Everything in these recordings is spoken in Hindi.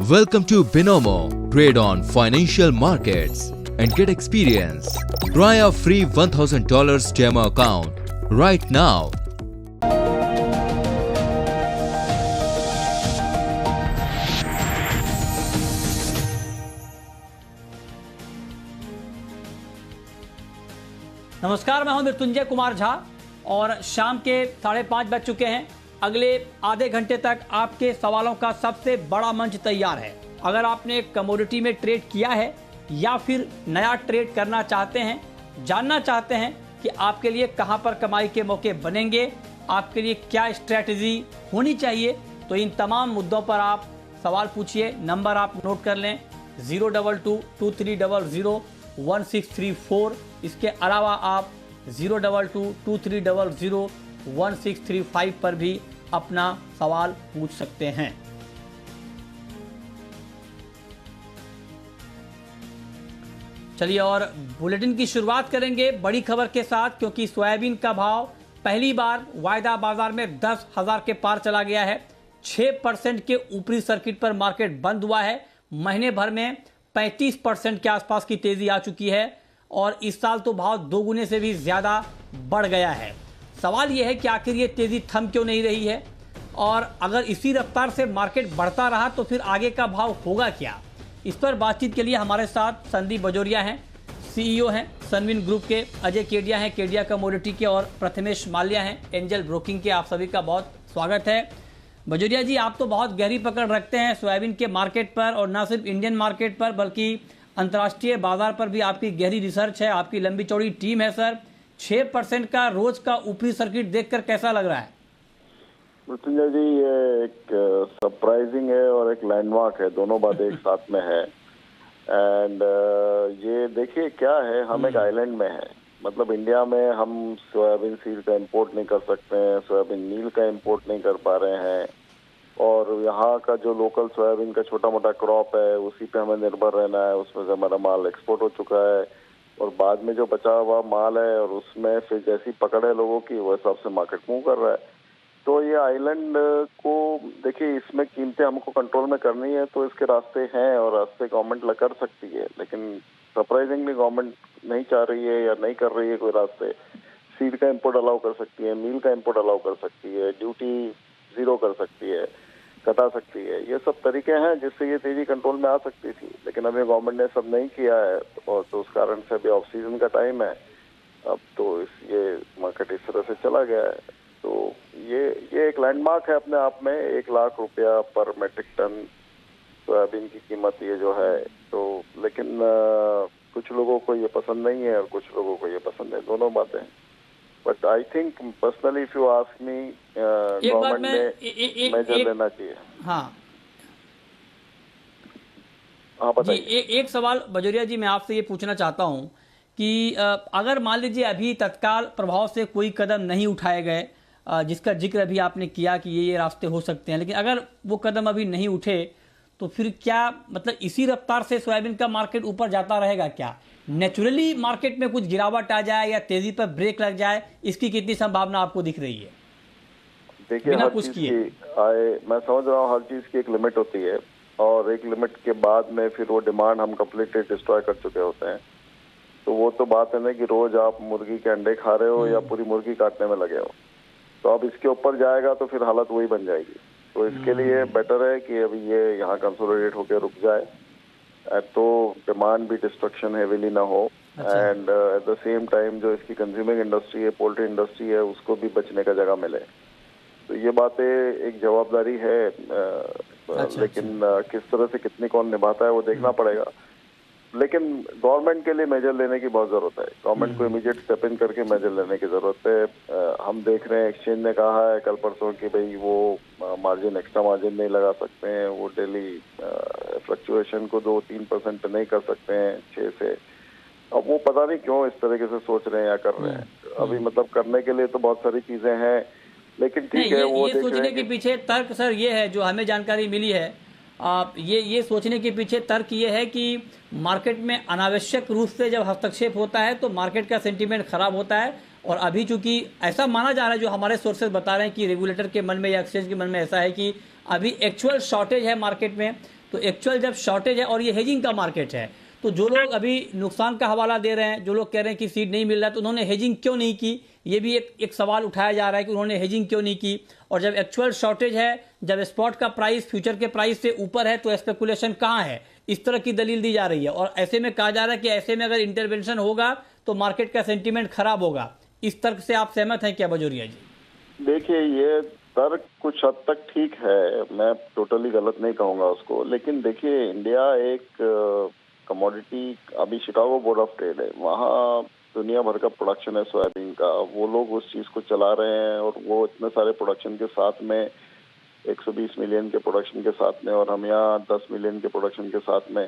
Welcome to Binomo. Trade on financial markets and get experience. Try a free $1,000 demo account right now. नमस्कार, मैं हूं मृत्युंजय कुमार झा और शाम के 5:30 बज चुके हैं। अगले आधे घंटे तक आपके सवालों का सबसे बड़ा मंच तैयार है। अगर आपने कमोडिटी में ट्रेड किया है या फिर नया ट्रेड करना चाहते हैं, जानना चाहते हैं कि आपके लिए कहां पर कमाई के मौके बनेंगे, आपके लिए क्या स्ट्रैटेजी होनी चाहिए, तो इन तमाम मुद्दों पर आप सवाल पूछिए। नंबर आप नोट कर लें 022-2300-1634। इसके अलावा आप 022-2300-1635 पर भी अपना सवाल पूछ सकते हैं। चलिए और बुलेटिन की शुरुआत करेंगे बड़ी खबर के साथ, क्योंकि सोयाबीन का भाव पहली बार वायदा बाजार में 10,000 के पार चला गया है। 6% के ऊपरी सर्किट पर मार्केट बंद हुआ है। महीने भर में 35% के आसपास की तेजी आ चुकी है और इस साल तो भाव दोगुने से भी ज्यादा बढ़ गया है। सवाल यह है कि आखिर ये तेजी थम क्यों नहीं रही है, और अगर इसी रफ्तार से मार्केट बढ़ता रहा तो फिर आगे का भाव होगा क्या। इस पर बातचीत के लिए हमारे साथ संदीप बजोरिया हैं, सीईओ हैं सनविन ग्रुप के, अजय केडिया हैं केडिया कमोडिटी के, और प्रथमेश माल्या हैं एंजल ब्रोकिंग के। आप सभी का बहुत स्वागत है। बजोरिया जी, आप तो बहुत गहरी पकड़ रखते हैं सोयाबीन के मार्केट पर, और न सिर्फ इंडियन मार्केट पर बल्कि अंतर्राष्ट्रीय बाजार पर भी आपकी गहरी रिसर्च है, आपकी लंबी चौड़ी टीम है। सर, 6% का रोज का ऊपरी सर्किट देखकर कैसा लग रहा है? मृत्युंजय जी, ये एक सरप्राइजिंग है और एक लैंडमार्क है, दोनों बातें एक साथ में है। एंड ये देखिए क्या है, हम एक आइलैंड में है। मतलब इंडिया में हम सोयाबीन सीड का इंपोर्ट नहीं कर सकते हैं, सोयाबीन मील का इंपोर्ट नहीं कर पा रहे हैं, और यहाँ का जो लोकल सोयाबीन का छोटा मोटा क्रॉप है उसी पे हमें निर्भर रहना है। उसमें से हमारा माल एक्सपोर्ट हो चुका है और बाद में जो बचा हुआ माल है और उसमें फिर जैसी पकड़ है लोगों की, वो हिसाब से मार्केट मूव कर रहा है। तो ये आइलैंड को देखिए, इसमें कीमतें हमको कंट्रोल में करनी है तो इसके रास्ते हैं और रास्ते गवर्नमेंट कर सकती है, लेकिन सरप्राइजिंगली गवर्नमेंट नहीं चाह रही है या नहीं कर रही है कोई रास्ते। सीड का इंपोर्ट अलाउ कर सकती है, मील का इंपोर्ट अलाउ कर सकती है, ड्यूटी जीरो कर सकती है, घटा सकती है। ये सब तरीके हैं जिससे ये तेजी कंट्रोल में आ सकती थी, लेकिन अभी गवर्नमेंट ने सब नहीं किया है, और तो उस कारण से अभी ऑफ सीजन का टाइम है। अब तो ये मार्केट इस तरह से चला गया है। तो ये एक लैंडमार्क है अपने आप में। 1 लाख रुपया पर मेट्रिक टन सोयाबीन की कीमत ये जो है, तो लेकिन कुछ लोगों को ये पसंद नहीं है और कुछ लोगों को ये पसंद है, दोनों बातें हैं। But I think personally if you ask me, government ने मेजर लेना चाहिए। हाँ बताइए। एक सवाल बजोरिया जी मैं आपसे ये पूछना चाहता हूँ कि अगर मान लीजिए अभी तत्काल प्रभाव से कोई कदम नहीं उठाए गए, जिसका जिक्र अभी आपने किया कि ये रास्ते हो सकते हैं, लेकिन अगर वो कदम अभी नहीं उठे तो फिर क्या, मतलब इसी रफ्तार से सोयाबीन का मार्केट ऊपर जाता रहेगा क्या? नेचुरली मार्केट में कुछ गिरावट आ जाए या तेजी पर ब्रेक लग जाए, इसकी कितनी संभावना आपको दिख रही है? देखिए, हर चीज की मैं समझ रहा हूँ, हर चीज की एक लिमिट होती है, और एक लिमिट के बाद में फिर वो डिमांड हम कम्प्लीटली डिस्ट्रॉय कर चुके होते हैं। तो वो तो बात है ना कि रोज आप मुर्गी के अंडे खा रहे हो या पूरी मुर्गी काटने में लगे हो, तो अब इसके ऊपर जाएगा तो फिर हालत वही बन जाएगी। तो इसके लिए बेटर है कि अभी ये यहाँ कंसोलिडेट होकर रुक जाए, तो डिमांड भी डिस्ट्रक्शन हेवीली ना हो, and at the same time जो इसकी कंज्यूमिंग इंडस्ट्री है, पोल्ट्री इंडस्ट्री है, उसको भी बचने का जगह मिले। तो ये बातें एक जवाबदारी है, लेकिन किस तरह से कितनी कौन निभाता है वो देखना पड़ेगा। लेकिन गवर्नमेंट के लिए मेजर लेने की बहुत जरूरत है। गवर्नमेंट को इमीडिएट स्टेप इन करके मेजर लेने की जरूरत है। हम देख रहे हैं एक्सचेंज ने कहा है कल परसों कि भाई वो मार्जिन, एक्स्ट्रा मार्जिन नहीं लगा सकते हैं, वो डेली फ्लक्चुएशन को 2-3% नहीं कर सकते हैं 6 से। अब वो पता नहीं क्यों इस तरीके से सोच रहे हैं या कर रहे हैं। अभी मतलब करने के लिए तो बहुत सारी चीजें हैं, लेकिन ठीक है, वो ये सोचने के पीछे तर्क सर ये है, जो हमें जानकारी मिली है, ये सोचने के पीछे तर्क ये है कि मार्केट में अनावश्यक रूप से जब हस्तक्षेप होता है तो मार्केट का सेंटीमेंट खराब होता है, और अभी चूंकि ऐसा माना जा रहा है, जो हमारे सोर्सेज बता रहे हैं कि रेगुलेटर के मन में या एक्सचेंज के मन में ऐसा है कि अभी एक्चुअल शॉर्टेज है मार्केट में, तो एक्चुअल जब शॉर्टेज है और ये हेजिंग का मार्केट है, तो जो लोग अभी नुकसान का हवाला दे रहे हैं, जो लोग कह रहे हैं कि सीड नहीं मिल रहा है, तो उन्होंने हेजिंग क्यों नहीं की, ये भी एक सवाल उठाया जा रहा है कि उन्होंने हेजिंग क्यों नहीं की। और जब एक्चुअल शॉर्टेज है, जब स्पॉट का प्राइस फ्यूचर के प्राइस से ऊपर है, तो स्पेकुलेशन कहाँ है, इस तरह की दलील दी जा रही है। और ऐसे में कहा जा रहा है कि ऐसे में अगर इंटरवेंशन होगा तो मार्केट का सेंटीमेंट खराब होगा। इस तर्क से आप सहमत हैं क्या बजोरिया जी? देखिए, ये तर्क कुछ हद तक ठीक है, मैं टोटली गलत नहीं कहूंगा उसको, लेकिन देखिए इंडिया एक कमोडिटी, अभी शिकागो बोर्ड ऑफ ट्रेड है, वहाँ दुनिया भर का प्रोडक्शन है सोयाबीन का, वो लोग उस चीज को चला रहे हैं, और वो इतने सारे प्रोडक्शन के साथ में 120 मिलियन के प्रोडक्शन के साथ में, और हम यहाँ 10 मिलियन के प्रोडक्शन के साथ में,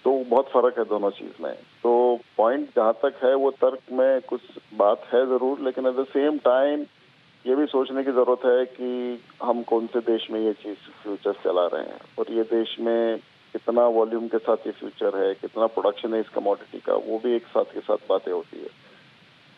तो बहुत फर्क है दोनों चीज में। तो पॉइंट जहाँ तक है वो तर्क में कुछ बात है जरूर, लेकिन एट द सेम टाइम ये भी सोचने की जरूरत है कि हम कौन से देश में ये चीज फ्यूचर चला रहे हैं, और ये देश में कितना वॉल्यूम के साथ ये फ्यूचर है, कितना प्रोडक्शन है इस कमोडिटी का, वो भी एक साथ के साथ बातें होती है।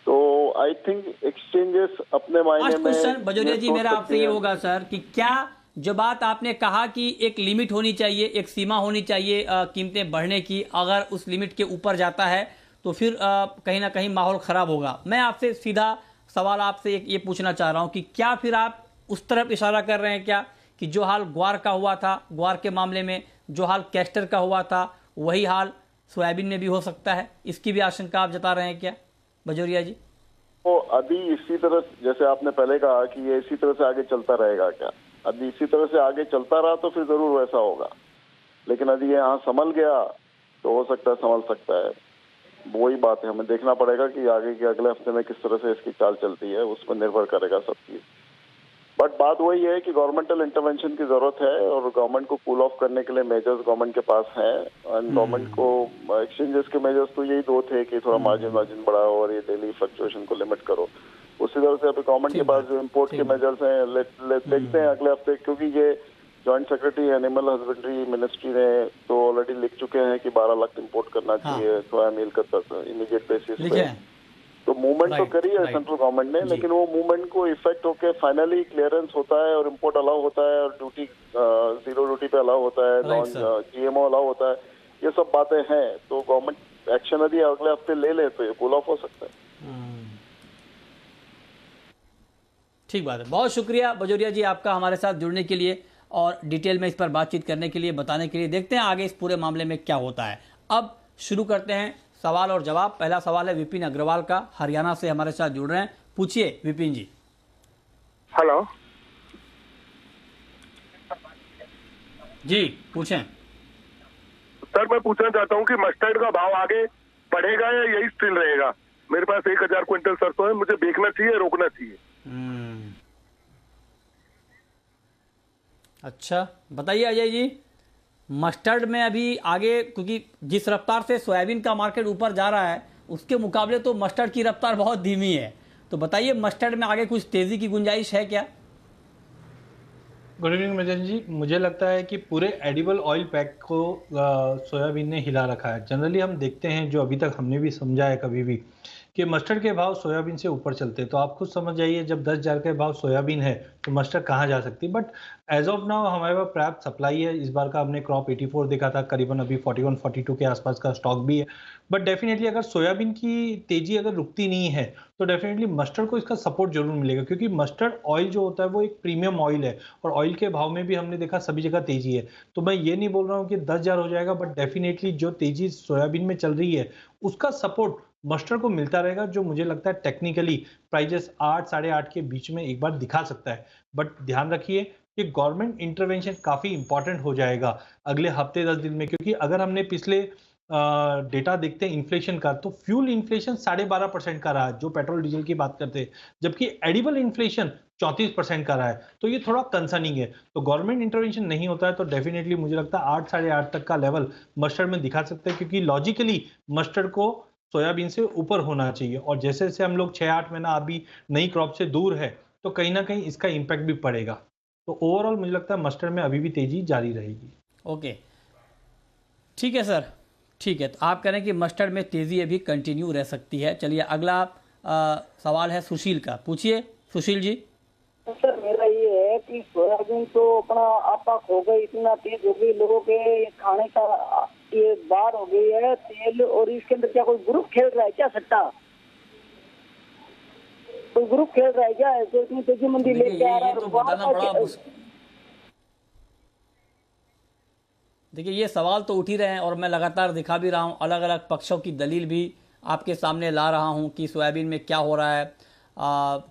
तो आई थिंक एक्सचेंजेस अपने मायने में। क्वेश्चन बजोरिया जी मेरा आपसे ये होगा सर कि क्या जो बात आपने कहा कि एक लिमिट होनी चाहिए, एक सीमा होनी चाहिए कीमतें बढ़ने की, अगर उस लिमिट के ऊपर जाता है तो फिर कहीं ना कहीं माहौल खराब होगा। मैं आपसे सीधा सवाल आपसे ये पूछना चाह रहा हूं कि क्या फिर आप उस तरफ इशारा कर रहे हैं क्या कि जो हाल ग्वार का हुआ था, ग्वार के मामले में जो हाल कैस्टर का हुआ था, वही हाल सोयाबीन में भी हो सकता है? इसकी भी आशंका आप जता रहे हैं क्या बजोरिया जी? तो अभी इसी तरह, जैसे आपने पहले कहा कि ये इसी तरह से आगे चलता रहेगा क्या, अभी इसी तरह से आगे चलता रहा तो फिर जरूर वैसा होगा, लेकिन यदि ये यहाँ संभल गया तो हो सकता है संभल सकता है। वही बात है, हमें देखना पड़ेगा कि आगे के अगले हफ्ते में किस तरह से इसकी चाल चलती है, उस पर निर्भर करेगा सब चीज। बट बात वही है कि गवर्नमेंटल इंटरवेंशन की जरूरत है, और गवर्नमेंट को कूल ऑफ करने के लिए मेजर्स गवर्नमेंट के पास हैं, एंड गवर्नमेंट को एक्सचेंजेस के मेजर्स तो यही दो थे कि थोड़ा मार्जिन बढ़ाओ और ये डेली फ्लक्चुएशन को लिमिट करो। उसी तरह से अभी गवर्नमेंट के पास जो इम्पोर्ट के मेजर्स हैं, देखते हैं अगले हफ्ते, क्योंकि ये joint secretary animal husbandry ministry ने तो ऑलरेडी लिख चुके हैं कि 12 लाख इम्पोर्ट करना चाहिए सोया मील का इमीडिएट बेसिस पे। तो मूवमेंट तो करी है सेंट्रल गवर्नमेंट ने, लेकिन वो मूवमेंट को इफेक्ट होके फाइनली क्लियरेंस होता है और इम्पोर्ट अलाउ होता है, और ड्यूटी जीरो ड्यूटी पे अलाउ होता है, नॉन जीएमओ अलाउ होता है, ये सब बातें हैं। तो गवर्नमेंट एक्शन यदि अगले हफ्ते ले ले तो ये कूल ऑफ हो सकता है। ठीक बात है, बहुत शुक्रिया बजोरिया जी आपका हमारे साथ जुड़ने के लिए और डिटेल में इस पर बातचीत करने के लिए, बताने के लिए। देखते हैं आगे इस पूरे मामले में क्या होता है। अब शुरू करते हैं सवाल और जवाब। पहला सवाल है विपिन अग्रवाल का, हरियाणा से हमारे साथ जुड़ रहे हैं। पूछिए विपिन जी। हेलो जी, पूछें सर। मैं पूछना चाहता हूँ कि मस्टर्ड का भाव आगे बढ़ेगा या यही स्थिर रहेगा? मेरे पास 1000 क्विंटल सरसों है, मुझे बेचना चाहिए, रोकना चाहिए? अच्छा, बताइए अजय जी, मस्टर्ड में अभी आगे, क्योंकि जिस रफ्तार से सोयाबीन का मार्केट ऊपर जा रहा है उसके मुकाबले तो मस्टर्ड की रफ्तार बहुत धीमी है, तो बताइए मस्टर्ड में आगे कुछ तेजी की गुंजाइश है क्या? गुड इवनिंग मजन जी, मुझे लगता है कि पूरे एडिबल ऑयल पैक को सोयाबीन ने हिला रखा है। जनरली हम देखते हैं, जो अभी तक हमने भी समझा है कभी भी, कि मस्टर्ड के भाव सोयाबीन से ऊपर चलते हैं। तो आप खुद समझ जाइए, जब 10,000 के भाव सोयाबीन है तो मस्टर्ड कहाँ जा सकती है। बट एज ऑफ नाउ हमारे पास पर्याप्त सप्लाई है। इस बार का हमने क्रॉप 84 देखा था, करीबन अभी 41-42 के आसपास का स्टॉक भी है। बट डेफिनेटली अगर सोयाबीन की तेजी अगर रुकती नहीं है तो डेफिनेटली मस्टर्ड को इसका सपोर्ट जरूर मिलेगा, क्योंकि मस्टर्ड ऑयल जो होता है वो एक प्रीमियम ऑयल है, और ऑयल के भाव में भी हमने देखा सभी जगह तेजी है। तो मैं ये नहीं बोल रहा हूँ कि 10,000 हो जाएगा, बट डेफिनेटली जो तेजी सोयाबीन में चल रही है उसका सपोर्ट मस्टर्ड को मिलता रहेगा, जो मुझे लगता है टेक्निकली प्राइजेस 8-8.5 के बीच में एक बार दिखा सकता है। बट ध्यान रखिए कि गवर्नमेंट इंटरवेंशन काफी इंपॉर्टेंट हो जाएगा अगले हफ्ते 10 दिन में, क्योंकि अगर हमने पिछले डेटा देखते हैं इन्फ्लेशन का, तो फ्यूल इन्फ्लेशन 12.5% का रहा है, जो पेट्रोल डीजल की बात करते हैं, जबकि एडिबल इन्फ्लेशन 34% का रहा है। तो ये थोड़ा कंसर्निंग है। तो गवर्नमेंट इंटरवेंशन नहीं होता है तो डेफिनेटली मुझे लगता है 8-8.5 तक का लेवल मस्टर्ड में दिखा सकते हैं, क्योंकि लॉजिकली मस्टर्ड को सोयाबीन से ऊपर होना चाहिए, और जैसे जैसे हम लोग 6-8 महीना अभी नई क्रॉप से दूर है तो कहीं ना कहीं इसका इम्पैक्ट भी पड़ेगा। तो ओवरऑल मुझे लगता है मस्टर्ड में अभी भी तेजी जारी रहेगी। ओके, ठीक है सर, ठीक है। तो आप कह रहे हैं कि मस्टर्ड में तेजी अभी कंटिन्यू रह सकती है। चलिए अगला सवाल है सुशील का, पूछिए सुशील जी। सर मेरा ये है कि सोयाबीन तो अपना आपा हो गई, इतना तेज हो गई, लोगों के खाने का ये बार हो गई है तेल। और इसके अंदर क्या कोई ग्रुप खेल रहा है क्या सट्टा? कोई ग्रुप खेल रहा है क्या? ऐसे इतनी तेजी मंदी लेके आ रहा है। तो बताना बड़ा देखिए, ये सवाल तो उठ ही रहे हैं और मैं लगातार दिखा भी रहा हूं, अलग अलग पक्षों की दलील भी आपके सामने ला रहा हूं कि सोयाबीन में क्या हो रहा है।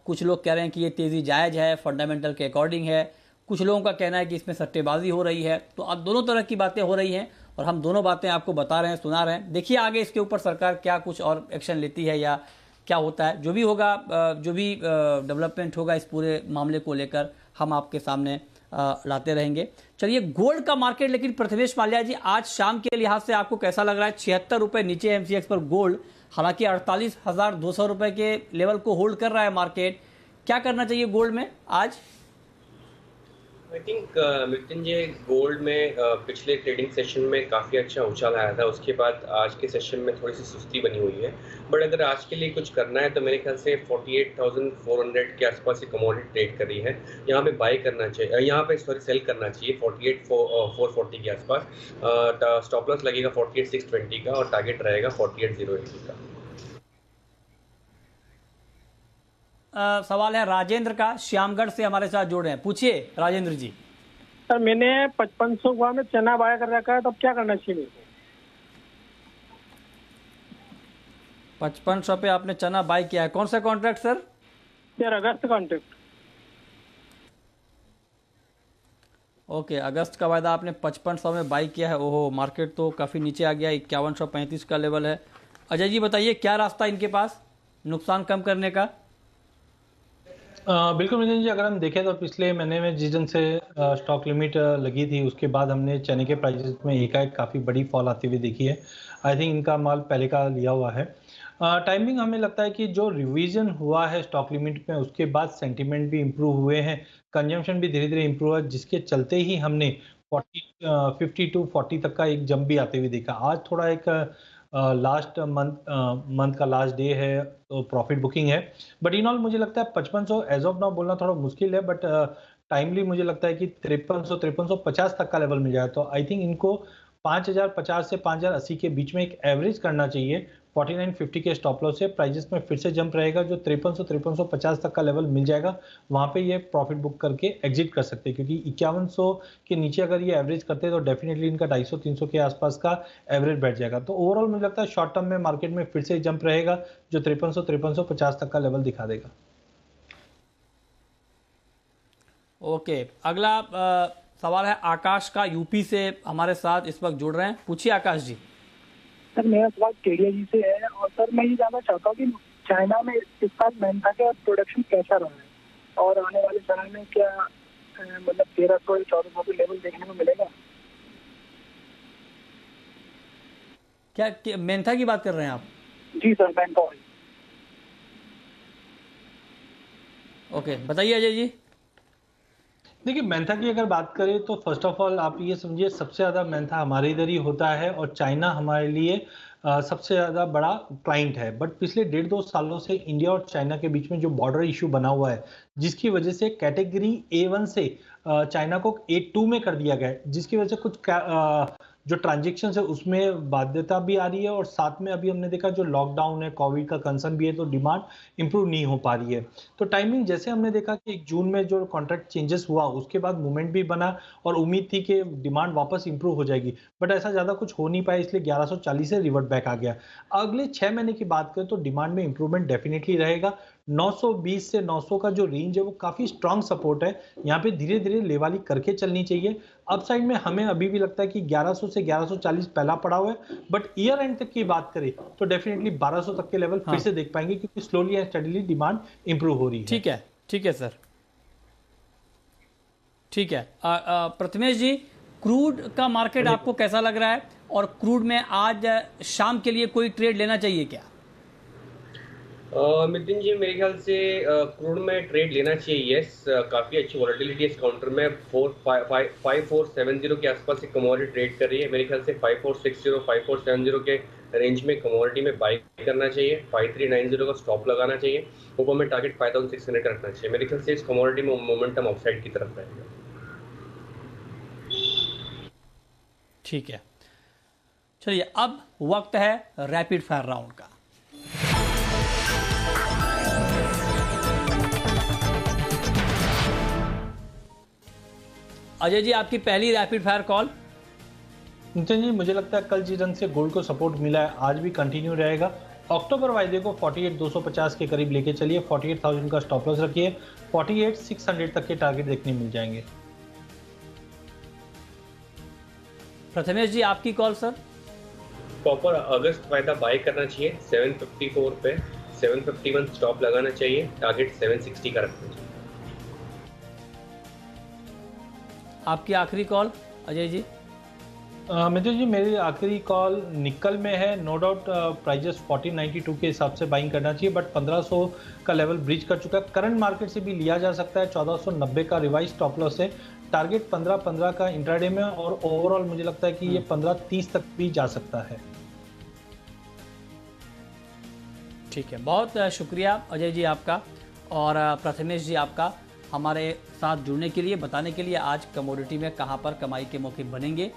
कुछ लोग कह रहे हैं कि ये तेज़ी जायज़ है, फंडामेंटल के अकॉर्डिंग है। कुछ लोगों का कहना है कि इसमें सट्टेबाजी हो रही है। तो अब दोनों तरह की बातें हो रही हैं और हम दोनों बातें आपको बता रहे हैं, सुना रहे हैं। देखिए आगे इसके ऊपर सरकार क्या कुछ और एक्शन लेती है या क्या होता है। जो भी होगा, जो भी डेवलपमेंट होगा इस पूरे मामले को लेकर हम आपके सामने लाते रहेंगे। चलिए, गोल्ड का मार्केट लेकिन प्रथमेश माल्या जी आज शाम के लिहाज से आपको कैसा लग रहा है? 76 रुपए नीचे एमसीएक्स पर गोल्ड, हालांकि 48,200 रुपए के लेवल को होल्ड कर रहा है मार्केट। क्या करना चाहिए गोल्ड में आज? आई थिंक मृत्युंजय, गोल्ड में पिछले ट्रेडिंग सेशन में काफ़ी अच्छा उछाल आया था, उसके बाद आज के सेशन में थोड़ी सी सुस्ती बनी हुई है। बट अगर आज के लिए कुछ करना है तो मेरे ख्याल से 48,400 के आसपास ही कमोडिटी ट्रेड कर रही है। यहाँ पे बाय करना चाहिए, यहाँ पे सेल करना चाहिए 48,440 के आसपास। स्टॉप लॉस लगेगा 48,620 का और टारगेट रहेगा 48,080 का। सवाल है राजेंद्र का, श्यामगढ़ से हमारे साथ जुड़ रहे हैं। पूछिए राजेंद्र जी। सर मैंने 5500 हुआ में चना बाय कर रखा है, तो अब क्या करना चाहिए मेरे को? 5500 पे आपने चना बाय किया है, कौन सा कॉन्ट्रैक्ट सर? यार अगस्त कॉन्ट्रैक्ट। ओके, अगस्त का वायदा आपने 5500 में बाई किया है। ओहो, मार्केट तो काफ़ी नीचे आ गया, 5135 का लेवल है। अजय जी बताइए, क्या रास्ता इनके पास नुकसान कम करने का? बिल्कुल मिथुन जी, अगर हम देखें तो पिछले महीने में जिस दिन से स्टॉक लिमिट लगी थी उसके बाद हमने चने के प्राइसेस में एकाएक काफ़ी बड़ी फॉल आती हुई देखी है। आई थिंक इनका माल पहले का लिया हुआ है। टाइमिंग हमें लगता है कि जो रिवीजन हुआ है स्टॉक लिमिट में उसके बाद सेंटीमेंट भी इम्प्रूव हुए हैं, कंजम्पशन भी धीरे धीरे इम्प्रूव हुआ, जिसके चलते ही हमने 50 to 40 तक का एक जंप भी आते हुए देखा। आज थोड़ा एक लास्ट मंथ का लास्ट डे है तो प्रॉफिट बुकिंग है, बट इन ऑल मुझे लगता है 5500 एज ऑफ नाउ बोलना थोड़ा मुश्किल है, बट टाइमली मुझे लगता है कि 5350 तक का लेवल मिल जाए तो आई थिंक इनको 5050 से 5080 के बीच में एक एवरेज करना चाहिए। 4950 के स्टॉप लॉस से प्राइजेस में फिर से जंप रहेगा, जो 5350 तक का लेवल मिल जाएगा वहां पे ये प्रॉफिट बुक करके एग्जिट कर सकते हैं, क्योंकि 5100 के नीचे अगर ये एवरेज करते हैं तो डेफिनेटली इनका 250-300 के आसपास का एवरेज बैठ जाएगा। तो ओवरऑल मुझे लगता है शॉर्ट टर्म में मार्केट में फिर से जंप रहेगा, जो 5350 तक का लेवल दिखा देगा। ओके, अगला सवाल है आकाश का, यूपी से हमारे साथ इस वक्त जुड़ रहे हैं। पूछिए आकाश जी। सर मेरा सवाल केडिया जी से है, और सर मैं ये जानना चाहता हूँ कि चाइना में इस साल मेंथा का प्रोडक्शन कैसा रहा है और आने वाले समय में क्या मतलब 1300 या 1400 के लेवल देखने को मिलेगा? क्या मेंथा की बात कर रहे हैं आप? जी सर, मेंथा ऑयल। ओके, बताइए अजय जी। देखिए, मेंथा की अगर बात करें तो फर्स्ट ऑफ ऑल आप ये समझिए सबसे ज़्यादा मेंथा हमारे इधर ही होता है और चाइना हमारे लिए सबसे ज़्यादा बड़ा क्लाइंट है। बट पिछले 1.5-2 सालों से इंडिया और चाइना के बीच में जो बॉर्डर इशू बना हुआ है, जिसकी वजह से कैटेगरी A1 से चाइना को A2 में कर दिया गया है, जिसकी वजह से कुछ जो ट्रांजेक्शन है उसमें बाध्यता भी आ रही है और साथ में अभी हमने देखा जो लॉकडाउन है, कोविड का कंसर्न भी है, तो डिमांड इंप्रूव नहीं हो पा रही है। तो टाइमिंग जैसे हमने देखा कि 1 जून में जो कॉन्ट्रैक्ट चेंजेस हुआ उसके बाद मूवमेंट भी बना और उम्मीद थी कि डिमांड वापस इंप्रूव हो जाएगी, बट ऐसा ज़्यादा कुछ हो नहीं पाया, इसलिए 1140 से रिवर्ट बैक आ गया। अगले 6 महीने की बात करें तो डिमांड में इंप्रूवमेंट डेफिनेटली रहेगा। 920 से 900 का जो रेंज है वो काफ़ी स्ट्रांग सपोर्ट है, यहाँ पे धीरे धीरे लेवाली करके चलनी चाहिए। अपसाइड में हमें अभी भी लगता है कि 1100 से 1140 पहला पड़ा हुआ है, बट ईयर एंड तक की बात करें तो डेफिनेटली 1200 तक के लेवल फिर से देख पाएंगे, क्योंकि slowly and steadily demand improve हो रही है। ठीक है सर, ठीक है। प्रथमेश जी, क्रूड का मार्केट आपको कैसा लग रहा है और क्रूड में आज शाम के लिए कोई ट्रेड लेना चाहिए क्या? नितिन जी, मेरे ख्याल से क्रूड में ट्रेड लेना चाहिए। यस, काफ़ी अच्छी वॉलेटिलिटी इस काउंटर में 5470 के आसपास एक कमोडिटी ट्रेड कर रही है। मेरे ख्याल से 5460 5470 के रेंज में कमोडिटी में बाई करना चाहिए। 5390 का स्टॉप लगाना चाहिए। ऊपर में टारगेट 5600 का रखना चाहिए। मेरे ख्याल से इस कमोडिटी में मोमेंटम अपसाइड की तरफ रहेगा। ठीक है, चलिए अब वक्त है रैपिड फायर राउंड का। अजय जी, आपकी पहली rapid fire call. Nitin ji, मुझे लगता है कल जिस रंग से गोल्ड को सपोर्ट मिला है आज भी कंटिन्यू रहेगा। अक्टूबर वायदे को 48,250 के करीब लेके चलिए। 48,000 का स्टॉप लॉस रखिए। 48,600 तक के टारगेट देखने मिल जाएंगे। प्रथमेश जी, आपकी कॉल सर। कॉपर अगस्त वायदा बाय करना चाहिए 754 पे। 751 स्टॉप लगाना चाहिए। टारगेट 760 का रखना चाहिए। आपकी आखिरी कॉल अजय जी। मिथुन जी, मेरी आखिरी कॉल निकल में है। नो डाउट प्राइजेस 1492 के हिसाब से बाइंग करना चाहिए, बट 1500 का लेवल ब्रीच कर चुका है। करंट मार्केट से भी लिया जा सकता है। 1490 का रिवाइज स्टॉप लॉस है। टारगेट 1515 का इंट्राडे में, और ओवरऑल मुझे लगता है कि ये 1530 तक भी जा सकता है। ठीक है, बहुत शुक्रिया अजय जी आपका और प्रथमेश जी आपका हमारे साथ जुड़ने के लिए, बताने के लिए आज कमोडिटी में कहां पर कमाई के मौके बनेंगे।